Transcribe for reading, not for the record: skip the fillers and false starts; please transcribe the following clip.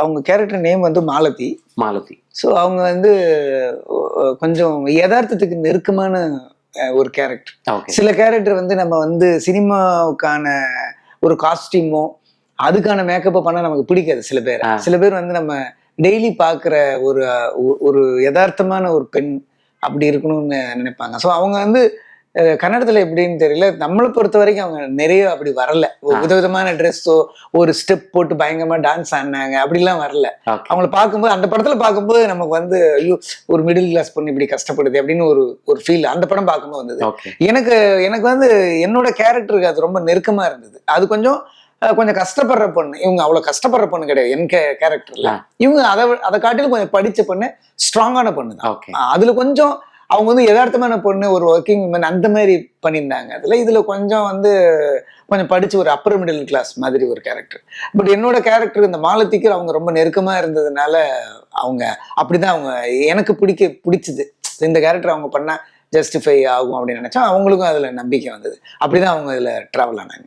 அவங்க character name வந்து Malathi. Malathi. So அவங்க வந்து கொஞ்சம் யதார்த்தத்துக்கு நெருக்கமான ஒரு கேரக்டர். சில கேரக்டர் வந்து நம்ம வந்து சினிமாவுக்கான ஒரு காஸ்டியூமோ அதுக்கான மேக்கப்பை பண்ண நமக்கு பிடிக்காது. சில பேர் வந்து நம்ம டெய்லி பார்க்குற ஒரு ஒரு யதார்த்தமான ஒரு பெண் அப்படி இருக்கணும்னு நினைப்பாங்க. ஸோ அவங்க வந்து கன்னடத்துல எப்படின்னு தெரியல, நம்மளை பொறுத்த வரைக்கும் அவங்க நிறைய அப்படி வரல. விதவிதமான ட்ரெஸ்ஸோ ஒரு ஸ்டெப் போட்டு பயங்கரமா டான்ஸ் ஆடினாங்க அப்படிலாம் வரல. அவங்கள பார்க்கும்போது அந்த படத்துல பார்க்கும்போது நமக்கு வந்து ஐயோ ஒரு மிடில் கிளாஸ் பொண்ணு இப்படி கஷ்டப்படுது அப்படின்னு ஒரு ஃபீல் அந்த படம் பார்க்கும்போது வந்தது. எனக்கு வந்து என்னோட கேரக்டருக்கு அது ரொம்ப நெருக்கமா இருந்தது. அது கொஞ்சம் கஷ்டப்படுற பொண்ணு. இவங்க அவ்வளவு கஷ்டப்படுற பொண்ணு கிடையாது என் கேரக்டர்ல. இவங்க அதை காட்டிலும் கொஞ்சம் படிச்ச பொண்ணு, ஸ்ட்ராங்கான பொண்ணு தான். அதுல கொஞ்சம் அவங்க வந்து யதார்த்தமான பொண்ணு, ஒரு ஒர்க்கிங் உமன் அந்த மாதிரி பண்ணியிருந்தாங்க. இதுல கொஞ்சம் வந்து கொஞ்சம் படிச்சு ஒரு அப்பர் மிடில் கிளாஸ் மாதிரி ஒரு கேரக்டர். பட் என்னோட கேரக்டர் இந்த மாலத்திக்கு அவங்க ரொம்ப நெருக்கமா இருந்ததுனால அவங்க அப்படிதான் அவங்க எனக்கு பிடிச்சது. இந்த கேரக்டர் அவங்க பண்ணா ஜஸ்டிஃபை ஆகும் அப்படின்னு நினைச்சா அவங்களுக்கும் அதுல நம்பிக்கை வந்தது. அப்படிதான் அவங்க இதுல டிராவல் ஆனாங்க.